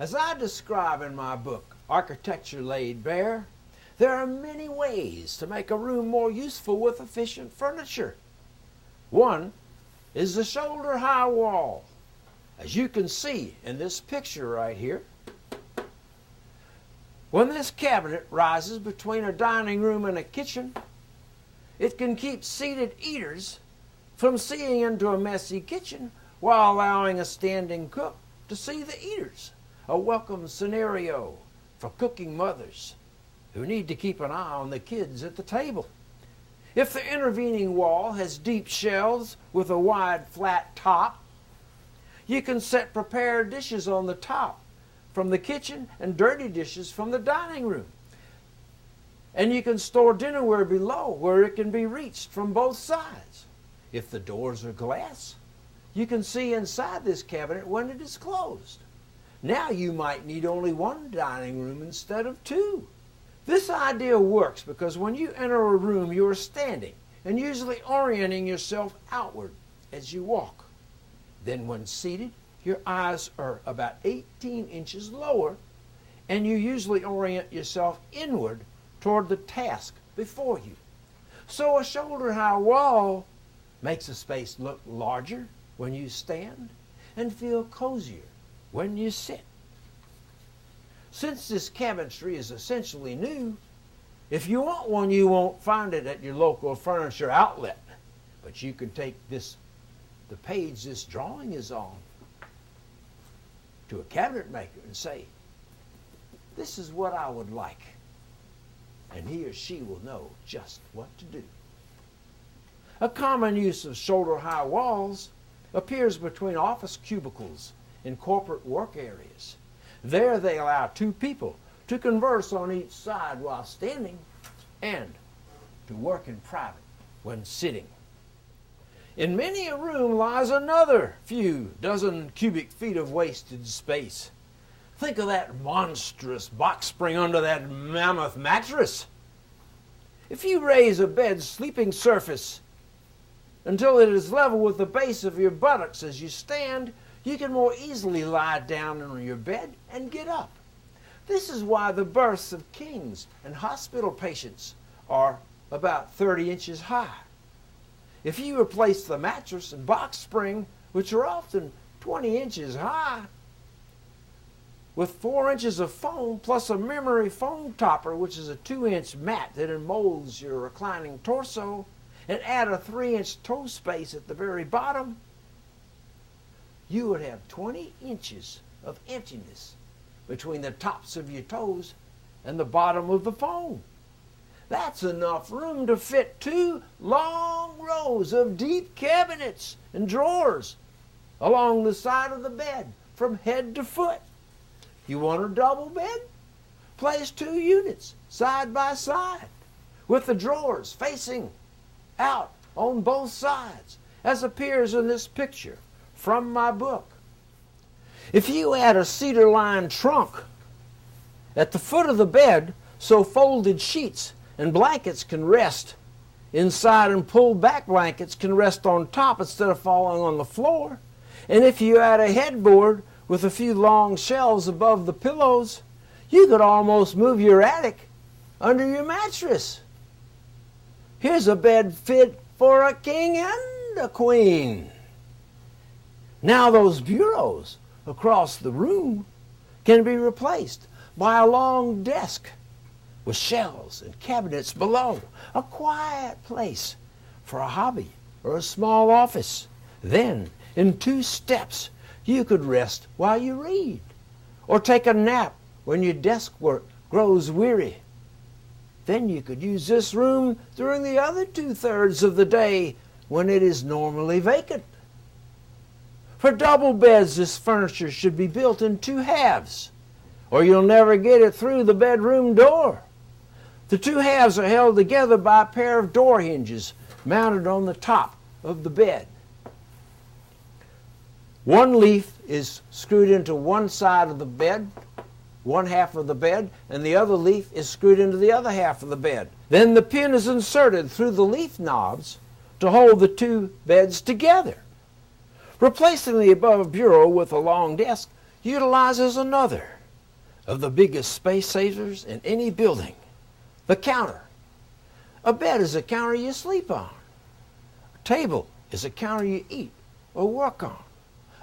As I describe in my book, Architecture Laid Bare, there are many ways to make a room more useful with efficient furniture. One is the shoulder-high wall. As you can see in this picture right here, when this cabinet rises between a dining room and a kitchen, it can keep seated eaters from seeing into a messy kitchen while allowing a standing cook to see the eaters. A welcome scenario for cooking mothers who need to keep an eye on the kids at the table. If the intervening wall has deep shelves with a wide flat top, you can set prepared dishes on the top from the kitchen and dirty dishes from the dining room. And you can store dinnerware below where it can be reached from both sides. If the doors are glass, you can see inside this cabinet when it is closed. Now you might need only one dining room instead of two. This idea works because when you enter a room, you are standing and usually orienting yourself outward as you walk. Then when seated, your eyes are about 18 inches lower and you usually orient yourself inward toward the task before you. So a shoulder-high wall makes a space look larger when you stand and feel cozier when you sit. Since this cabinetry is essentially new, if you want one, you won't find it at your local furniture outlet. But you can take the page this drawing is on to a cabinet maker and say, "This is what I would like." And he or she will know just what to do. A common use of shoulder-high walls appears between office cubicles in corporate work areas. There they allow two people to converse on each side while standing and to work in private when sitting. In many a room lies another few dozen cubic feet of wasted space. Think of that monstrous box spring under that mammoth mattress. If you raise a bed's sleeping surface until it is level with the base of your buttocks as you stand, you can more easily lie down on your bed and get up. This is why the berths of kings and hospital patients are about 30 inches high. If you replace the mattress and box spring, which are often 20 inches high, with 4 inches of foam plus a memory foam topper, which is a 2-inch mat that enmolds your reclining torso, and add a 3-inch toe space at the very bottom, you would have 20 inches of emptiness between the tops of your toes and the bottom of the foam. That's enough room to fit 2 long rows of deep cabinets and drawers along the side of the bed from head to foot. You want a double bed? Place 2 units side by side with the drawers facing out on both sides, as appears in this picture from my book. If you add a cedar-lined trunk at the foot of the bed so folded sheets and blankets can rest inside and pulled back blankets can rest on top instead of falling on the floor, and if you add a headboard with a few long shelves above the pillows, you could almost move your attic under your mattress. Here's a bed fit for a king and a queen. Now those bureaus across the room can be replaced by a long desk with shelves and cabinets below, a quiet place for a hobby or a small office. Then, in 2 steps, you could rest while you read or take a nap when your desk work grows weary. Then you could use this room during the other 2/3 of the day when it is normally vacant. For double beds, this furniture should be built in 2 halves, or you'll never get it through the bedroom door. The 2 halves are held together by a pair of door hinges mounted on the top of the bed. One leaf is screwed into one side of the bed, one half of the bed, and the other leaf is screwed into the other half of the bed. Then the pin is inserted through the leaf knobs to hold the 2 beds together. Replacing the above bureau with a long desk, utilizes another of the biggest space savers in any building, the counter. A bed is a counter you sleep on. A table is a counter you eat or work on.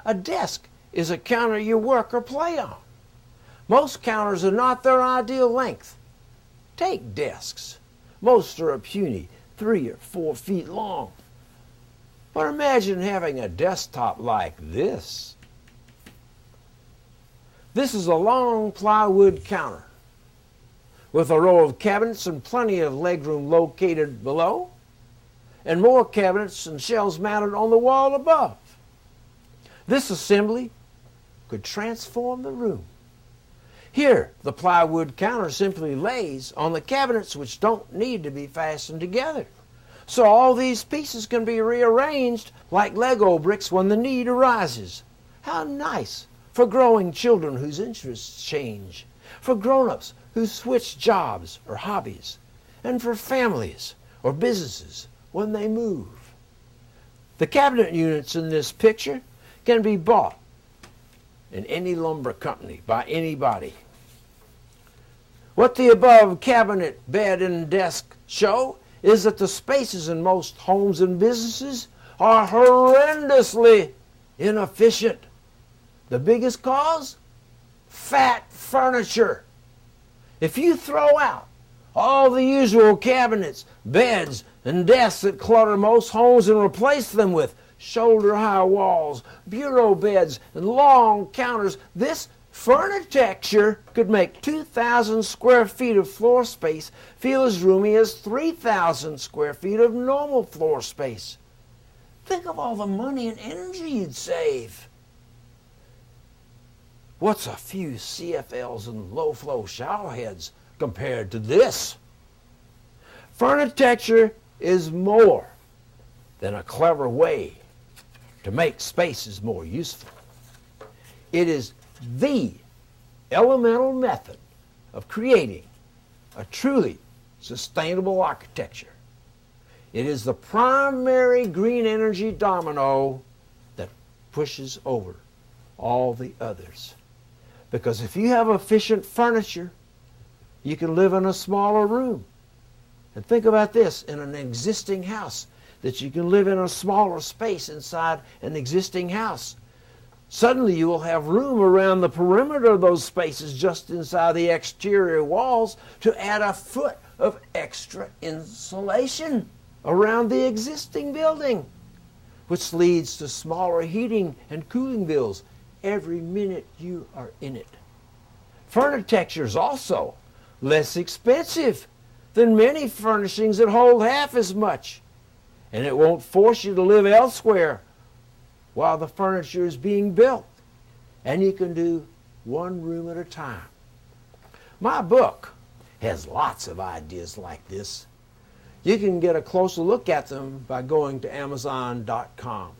A desk is a counter you work or play on. Most counters are not their ideal length. Take desks. Most are a puny 3 or 4 feet long. But imagine having a desktop like this. This is a long plywood counter with a row of cabinets and plenty of legroom located below, and more cabinets and shelves mounted on the wall above. This assembly could transform the room. Here, the plywood counter simply lays on the cabinets which don't need to be fastened together. So all these pieces can be rearranged like Lego bricks when the need arises. How nice for growing children whose interests change, for grown-ups who switch jobs or hobbies, and for families or businesses when they move. The cabinet units in this picture can be bought in any lumber company by anybody. What the above cabinet, bed, and desk show is that the spaces in most homes and businesses are horrendously inefficient. The biggest cause? Fat furniture. If you throw out all the usual cabinets, beds, and desks that clutter most homes and replace them with shoulder-high walls, bureau beds, and long counters, this Furnitecture could make 2,000 square feet of floor space feel as roomy as 3,000 square feet of normal floor space. Think of all the money and energy you'd save. What's a few CFLs and low-flow shower heads compared to this? Furnitecture is more than a clever way to make spaces more useful. It is the elemental method of creating a truly sustainable architecture. It is the primary green energy domino that pushes over all the others. Because if you have efficient furniture, you can live in a smaller room. And think about this, in an existing house, that you can live in a smaller space inside an existing house. Suddenly you will have room around the perimeter of those spaces just inside the exterior walls to add a foot of extra insulation around the existing building, which leads to smaller heating and cooling bills every minute you are in it. Furnitecture is also less expensive than many furnishings that hold half as much, and it won't force you to live elsewhere while the furniture is being built, and you can do one room at a time. My book has lots of ideas like this. You can get a closer look at them by going to Amazon.com.